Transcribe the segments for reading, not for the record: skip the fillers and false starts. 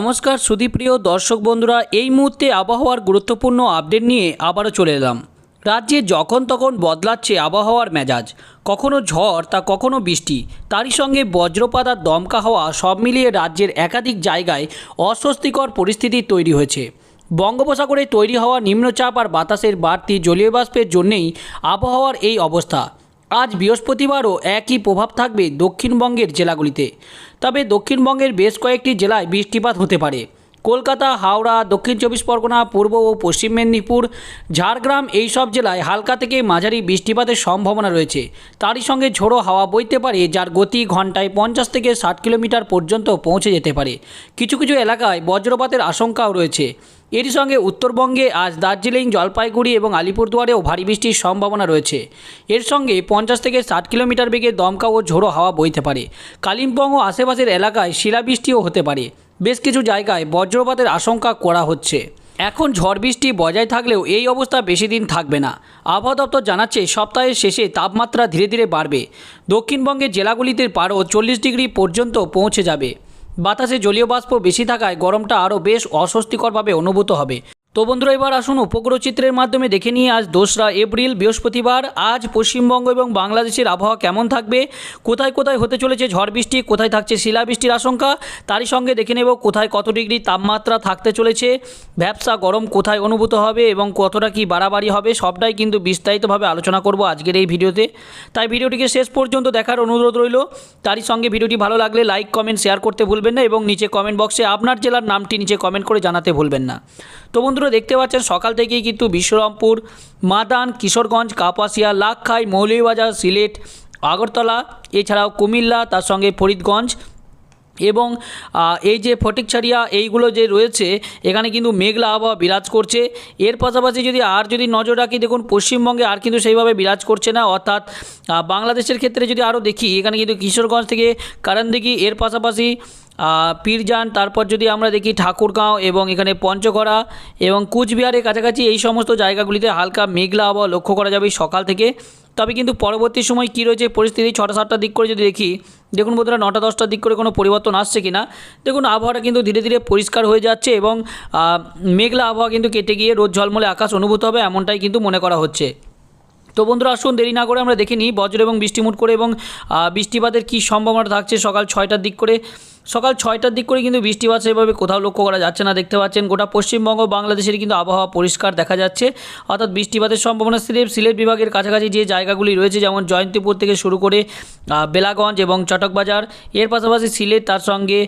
নমস্কার সুধীপ্রিয় দর্শক বন্ধুরা, এই মুহূর্তে আবহাওয়ার গুরুত্বপূর্ণ আপডেট নিয়ে আবারও চলে এলাম। রাজ্যে যখন তখন বদলাচ্ছে আবহাওয়ার মেজাজ, কখনো ঝড় তা কখনো বৃষ্টি, তারই সঙ্গে বজ্রপাত আর দমকা হাওয়া সব মিলিয়ে রাজ্যের একাধিক জায়গায় অস্বস্তিকর পরিস্থিতি তৈরি হয়েছে। বঙ্গোপসাগরে তৈরি হওয়া নিম্নচাপ আর বাতাসের বাড়তি জলীয় বাষ্পের জন্যেই আবহাওয়ার এই অবস্থা। আজ বৃহস্পতিবারও একই প্রভাব থাকবে দক্ষিণবঙ্গের জেলাগুলিতে। তবে দক্ষিণবঙ্গের বেশ কয়েকটি জেলায় বৃষ্টিপাত হতে পারে। কলকাতা, হাওড়া, দক্ষিণ চব্বিশ পরগনা, পূর্ব ও পশ্চিম মেদিনীপুর, ঝাড়গ্রাম এই সব জেলায় হালকা থেকে মাঝারি বৃষ্টিপাতের সম্ভাবনা রয়েছে। তারই সঙ্গে ঝোড়ো হাওয়া বইতে পারে, যার গতি ঘন্টায় 50 থেকে 60 কিলোমিটার পর্যন্ত পৌঁছে যেতে পারে। কিছু কিছু এলাকায় বজ্রপাতের আশঙ্কাও রয়েছে। এর সঙ্গে উত্তরবঙ্গে আজ দার্জিলিং, জলপাইগুড়ি এবং আলিপুরদুয়ারেও ভারী বৃষ্টির সম্ভাবনা রয়েছে। এর সঙ্গে 50 থেকে 60 কিলোমিটার বেগে দমকা ও ঝোড়ো হাওয়া বইতে পারে। কালিম্পং ও আশেপাশের এলাকায় শিলাবৃষ্টিও হতে পারে। বেশ কিছু জায়গায় বজ্রপাতের আশঙ্কা করা হচ্ছে। এখন ঝড় বৃষ্টি বজায় থাকলেও এই অবস্থা বেশি দিন থাকবে না। আবহাওয়া দপ্তর জানাচ্ছে সপ্তাহের শেষে তাপমাত্রা ধীরে ধীরে বাড়বে। দক্ষিণবঙ্গের জেলাগুলিতে পারও 40 ডিগ্রি পর্যন্ত পৌঁছে যাবে। বাতাসে জলীয় বাষ্প বেশি থাকায় গরমটা আরও বেশ অস্বস্তিকরভাবে অনুভূত হবে। তো বন্ধুরা, এবার আসুন উপগ্রহ চিত্রের মাধ্যমে দেখে নিয়ে আজ 2রা এপ্রিল বৃহস্পতিবার আজ পশ্চিমবঙ্গ এবং বাংলাদেশের আবহাওয়া কেমন থাকবে, কোথায় কোথায় হতে চলেছে ঝড় বৃষ্টি, কোথায় থাকছে শিলাবৃষ্টির আশঙ্কা, তারই সঙ্গে দেখে নেব কোথায় কত ডিগ্রি তাপমাত্রা থাকতে চলেছে, ভ্যাপসা গরম কোথায় অনুভূত হবে এবং কতটা কি বাড়াবাড়ি হবে, সবটাই কিন্তু বিস্তারিতভাবে আলোচনা করব আজকের এই ভিডিওতে। তাই ভিডিওটিকে শেষ পর্যন্ত দেখার অনুরোধ রইল। তারই সঙ্গে ভিডিওটি ভালো লাগলে লাইক, কমেন্ট, শেয়ার করতে ভুলবেন না এবং নিচে কমেন্ট বক্সে আপনার জেলার নামটি নিচে কমেন্ট করে জানাতে ভুলবেন না। তো বন্ধুরা, দেখতে পাচ্ছেন সকাল থেকেই কিন্তু বিশ্বরামপুর, মাদান, কিশোরগঞ্জ, কাপাসিয়া, লাকখাই, মৌলভীবাজার, সিলেট, আগরতলা, এছাড়াও কুমিল্লা, তার সঙ্গে ফরিদগঞ্জ এবং এই যে ফটিকছড়িয়া এইগুলো যে রয়েছে, এখানে কিন্তু মেঘলা আবহাওয়া বিরাজ করছে। এর পাশাপাশি যদি নজর রাখি, দেখুন পশ্চিমবঙ্গে আর কিন্তু সেইভাবে বিরাজ করছে না। অর্থাৎ বাংলাদেশের ক্ষেত্রে যদি আরও দেখি, এখানে কিন্তু কিশোরগঞ্জ থেকে কারান্দিঘি, এর পাশাপাশি পীরজান, তারপর যদি আমরা দেখি ঠাকুরগাঁও এবং এখানে পঞ্চগড়া এবং কুচবিহারের কাছাকাছি এই সমস্ত জায়গাগুলিতে হালকা মেঘলা আবহাওয়া লক্ষ্য করা যাবে সকাল থেকে। তবে কিন্তু পরবর্তী সময় কী রয়েছে পরিস্থিতি, 6টা-7টার দিক করে যদি দেখি, দেখুন বন্ধুরা 9টা-10টার দিক করে কোনো পরিবর্তন আসছে কি না। দেখুন আবহাওয়াটা কিন্তু ধীরে ধীরে পরিষ্কার হয়ে যাচ্ছে এবং মেঘলা আবহাওয়া কিন্তু কেটে গিয়ে রোদ ঝলমলে আকাশ অনুভূত হবে, এমনটাই কিন্তু মনে করা হচ্ছে। তো বন্ধুরা, আসুন দেরি না করে আমরা দেখে নিই বজ্র এবং বৃষ্টিমুট করে এবং বৃষ্টিপাতের কী সম্ভাবনা থাকছে সকাল 6টার দিক করে। সকাল 6টার দিক করে কিন্তু বৃষ্টিপাত সেভাবে কোথাও লক্ষ্য করা যাচ্ছে না। দেখতে পাচ্ছেন গোটা পশ্চিমবঙ্গ বাংলাদেশের কিন্তু আবহাওয়া পরিষ্কার দেখা যাচ্ছে। অর্থাৎ বৃষ্টিপাতের সম্ভাবনা সিলেট বিভাগের কাছাকাছি যে জায়গাগুলি রয়েছে, যেমন জয়ন্তীপুর থেকে শুরু করে বেলাগঞ্জ এবং চটকবাজার, এর পাশাপাশি সিলেট, তার সঙ্গে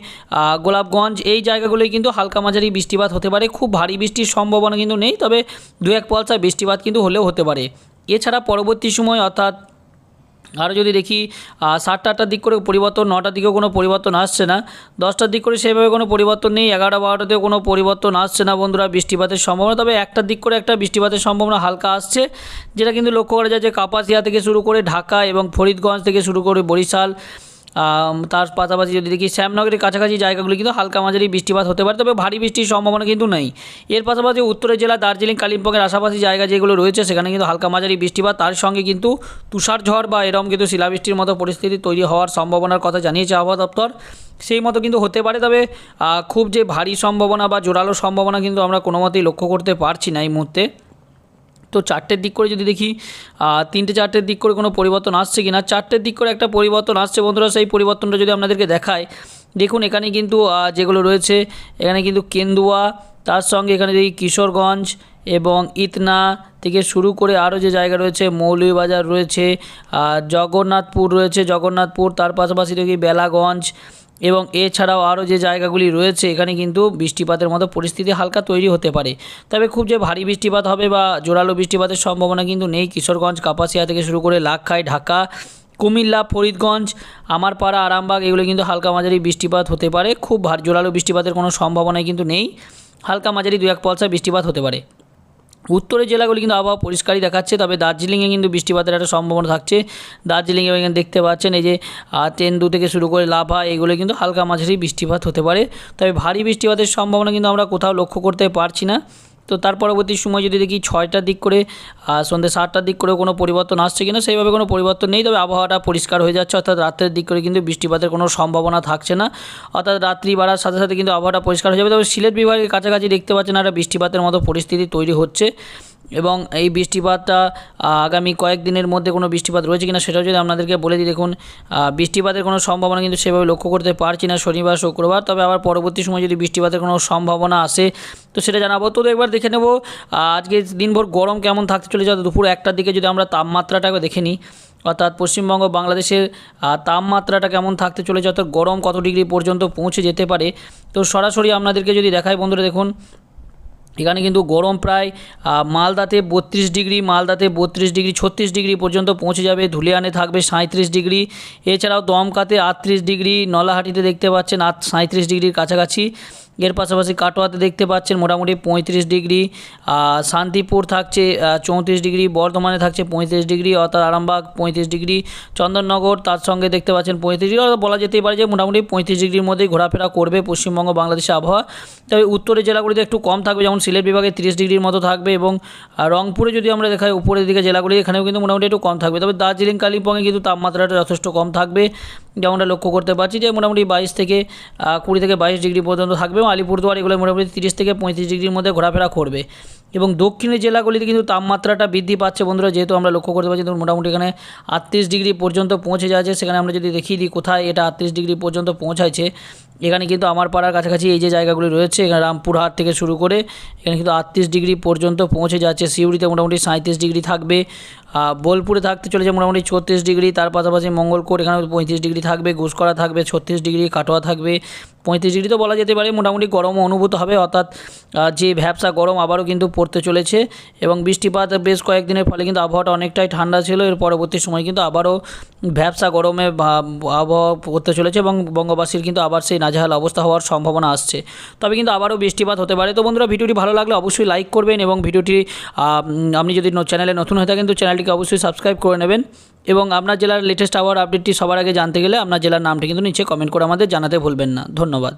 গোলাপগঞ্জ, এই জায়গাগুলোই কিন্তু হালকা মাঝারি বৃষ্টিপাত হতে পারে। খুব ভারী বৃষ্টির সম্ভাবনা কিন্তু নেই, তবে 2-1 পলসা বৃষ্টিপাত কিন্তু হলেও হতে পারে। এছাড়া পরবর্তী সময় অর্থাৎ আরও যদি দেখি 7টা-8টার দিক করে পরিবর্তন, 9টার দিকেও কোনো পরিবর্তন আসছে না, 10টার দিক করে সেভাবে কোনো পরিবর্তন নেই, 11টা-12টাতেও কোনো পরিবর্তন আসছে না বন্ধুরা বৃষ্টিপাতের সম্ভাবনা। তবে 1টার দিক করে একটা বৃষ্টিপাতের সম্ভাবনা হালকা আসছে, যেটা কিন্তু লক্ষ্য করা যায় যে কাপাসিয়া থেকে শুরু করে ঢাকা এবং ফরিদগঞ্জ থেকে শুরু করে বরিশাল, তার পাশাপাশি যদি দেখি শ্যামনগরের কাছাকাছি জায়গাগুলি কিন্তু হালকা মাঝারি বৃষ্টিপাত হতে পারে, তবে ভারী বৃষ্টির সম্ভাবনা কিন্তু নেই। এর পাশাপাশি উত্তরের জেলা দার্জিলিং, কালিম্পংয়ের আশাপাশি জায়গা যেগুলো রয়েছে, সেখানে কিন্তু হালকা মাঝারি বৃষ্টিপাত, তার সঙ্গে কিন্তু তুষার ঝড় বা এরকম কিন্তু শিলাবৃষ্টির মতো পরিস্থিতি তৈরি হওয়ার সম্ভাবনার কথা জানিয়েছে আবহাওয়া দপ্তর। সেই মতো কিন্তু হতে পারে, তবে খুব যে ভারী সম্ভাবনা বা জোরালো সম্ভাবনা কিন্তু আমরা কোনো মতেই লক্ষ্য করতে পারছি না এই মুহূর্তে। তো 4টের দিক করে যদি দেখি, 3টে-4টের দিক করে কোনো পরিবর্তন আসছে কি না, 4টের দিক করে একটা পরিবর্তন আসছে বন্ধুরা। সেই পরিবর্তনটা যদি আপনাদেরকে দেখায়, দেখুন এখানে কিন্তু যেগুলো রয়েছে, এখানে কিন্তু কেন্দুয়া, তার সঙ্গে এখানে দেখি কিশোরগঞ্জ এবং ইতনা থেকে শুরু করে আরও যে জায়গা রয়েছে, মৌলভীবাজার রয়েছে, জগন্নাথপুর রয়েছে, তার পাশাপাশি দেখি বেলাগঞ্জ এবং এছাড়াও আরও যে জায়গাগুলি রয়েছে, এখানে কিন্তু বৃষ্টিপাতের মতো পরিস্থিতি হালকা তৈরি হতে পারে। তবে খুব যে ভারী বৃষ্টিপাত হবে বা জোরালো বৃষ্টিপাতের সম্ভাবনা কিন্তু নেই। কিশোরগঞ্জ, কাপাসিয়া থেকে শুরু করে লাকখাই, ঢাকা, কুমিল্লা, ফরিদগঞ্জ, আমারপাড়া, আরামবাগ, এগুলো কিন্তু হালকা মাঝারি বৃষ্টিপাত হতে পারে। খুব জোরালো বৃষ্টিপাতের কোনো সম্ভাবনাই কিন্তু নেই, হালকা মাঝারি 2-1 পলসা বৃষ্টিপাত হতে পারে। উত্তরের জেলাগুলি কিন্তু আবহাওয়া পরিষ্কারই দেখাচ্ছে, তবে দার্জিলিংয়ে কিন্তু বৃষ্টিপাতের একটা সম্ভাবনা থাকছে। দার্জিলিংয়ে এখানে দেখতে পাচ্ছেন এই যে তেন্দু থেকে শুরু করে লাভা, এগুলো কিন্তু হালকা মাঝারি বৃষ্টিপাত হতে পারে, তবে ভারী বৃষ্টিপাতের সম্ভাবনা কিন্তু আমরা কোথাও লক্ষ্য করতে পারছি না। তো তার পরবর্তী সময় যদি দেখি 6টার দিক করে সন্ধ্যে 7টার দিক করে কোনো পরিবর্তন আসছে কিনা, সেইভাবে কোনো পরিবর্তন নেই। তবে আবহাওয়াটা পরিষ্কার হয়ে যাচ্ছে, অর্থাৎ রাত্রের দিক করে কিন্তু বৃষ্টিপাতের কোনো সম্ভাবনা থাকছে না। অর্থাৎ রাত্রি বাড়ার সাথে সাথে কিন্তু আবহাওয়াটা পরিষ্কার হয়ে যাবে। তবে সিলেট বিভাগের কাছাকাছি দেখতে পাচ্ছেন একটা বৃষ্টিপাতের মতো পরিস্থিতি তৈরি হচ্ছে, এবং এই বৃষ্টিপাতটা আগামী কয়েকদিনের মধ্যে কোনো বৃষ্টিপাত রয়েছে কিনা সেটাও যদি আপনাদেরকে বলে দিই। দেখুন, বৃষ্টিপাতের কোনো সম্ভাবনা কিন্তু সেভাবে লক্ষ্য করতে পারছি না শনিবার শুক্রবার। তবে আবার পরবর্তী সময় যদি বৃষ্টিপাতের কোনো সম্ভাবনা আসে তো সেটা জানাবো। তো একবার দেখে নেব আজকে দিনভর গরম কেমন থাকতে চলেছে। দুপুর 1টার দিকে যদি আমরা তাপমাত্রাটাকে দেখে নিই, অর্থাৎ পশ্চিমবঙ্গ বাংলাদেশের তাপমাত্রাটা কেমন থাকতে চলেছে, অর্থাৎ গরম কত ডিগ্রি পর্যন্ত পৌঁছে যেতে পারে। তো সরাসরি আপনাদেরকে যদি দেখাই বন্ধুরা, দেখুন এখানে কিন্তু গরম প্রায় মালদাতে 32 ডিগ্রি, 36 ডিগ্রি পর্যন্ত পৌঁছে যাবে। ধুলিয়ানে থাকবে 37 ডিগ্রি, এছাড়াও দমকাতে 38 ডিগ্রি, নলাহাটিতে দেখতে পাচ্ছেন 37 ডিগ্রির কাছাকাছি। এর পাশাপাশি কাটোয়াতে দেখতে পাচ্ছেন মোটামুটি 35 ডিগ্রি, শান্তিপুর থাকছে 34 ডিগ্রি, বর্ধমানে থাকছে 35 ডিগ্রি, অর্থাৎ আরামবাগ 35 ডিগ্রি, চন্দননগর তার সঙ্গে দেখতে পাচ্ছেন 35 ডিগ্রি। অর্থাৎ বলা যেতেই পারে যে মোটামুটি 35 ডিগ্রির মধ্যেই ঘোরাফেরা করবে পশ্চিমবঙ্গ বাংলাদেশের আবহাওয়া। তবে উত্তরের জেলাগুলিতে একটু কম থাকবে, যেমন সিলেট বিভাগে 30 ডিগ্রির মতো থাকবে, এবং রংপুরে যদি আমরা দেখাই উপরের দিকে জেলাগুলি, এখানেও কিন্তু মোটামুটি একটু কম থাকবে। তবে দার্জিলিং কালিম্পংয়ে কিন্তু তাপমাত্রাটা যথেষ্ট কম থাকবে, যেমনটা লক্ষ্য করতে পারছি যে মোটামুটি 20 থেকে 22 ডিগ্রি পর্যন্ত থাকবে। আলিপুরদুয়ার এগুলো মোটামুটি 30 থেকে 35 ডিগ্রির মধ্যে ঘোরাফেরা করবে। এবং দক্ষিণের জেলাগুলিতে কিন্তু তাপমাত্রাটা বৃদ্ধি পাচ্ছে বন্ধুরা, যেহেতু আমরা লক্ষ্য করতে পারছি মোটামুটি এখানে 38 ডিগ্রি পর্যন্ত পৌঁছে যাচ্ছে। সেখানে আমরা যদি দেখিয়ে দিই কোথায় এটা 38 ডিগ্রি পর্যন্ত পৌঁছাচ্ছে, এখানে কিন্তু আমার পাড়ার কাছাকাছি এই যে জায়গাগুলি রয়েছে, এখানে রামপুরহাট থেকে শুরু করে এখানে কিন্তু 38 ডিগ্রি পর্যন্ত পৌঁছে যাচ্ছে। সিউড়িতে মোটামুটি 37 ডিগ্রি থাকবে, বোলপুরে থাকতে চলেছে মোটামুটি 36 ডিগ্রি, তার পাশাপাশি মঙ্গলকোট এখানে 35 ডিগ্রি থাকবে, ঘুষকরা থাকবে 36 ডিগ্রি, কাটোয়া থাকবে 35 ডিগ্রি। তো বলা যেতে পারে মোটামুটি গরমও অনুভূত হবে, অর্থাৎ যে ভ্যাপসা গরম আবারও কিন্তু পড়তে চলেছে। এবং বৃষ্টিপাত বেশ কয়েকদিনের ফলে কিন্তু আবহাওয়াটা অনেকটাই ঠান্ডা ছিল, এর পরবর্তী সময় কিন্তু আবারও ভ্যাপসা গরমে আবহাওয়া পড়তে চলেছে, এবং বঙ্গবাসীর কিন্তু আবার সেই নাজেহাল অবস্থা হওয়ার সম্ভাবনা আসছে। তবে কিন্তু আবারও বৃষ্টিপাত হতে পারে। তো বন্ধুরা, ভিডিওটি ভালো লাগলে অবশ্যই লাইক করবেন, এবং ভিডিওটি আপনি যদি চ্যানেলে নতুন হয়ে থাকেন তো চ্যানেলটিকে অবশ্যই সাবস্ক্রাইব করে নেবেন। এবং আপনার জেলার লেটেস্ট আবহাওয়ার আপডেটটি সবার আগে জানতে গেলে আপনার জেলার নামটি কিন্তু নিচে কমেন্ট করে আমাদের জানাতে ভুলবেন না। ধন্যবাদ।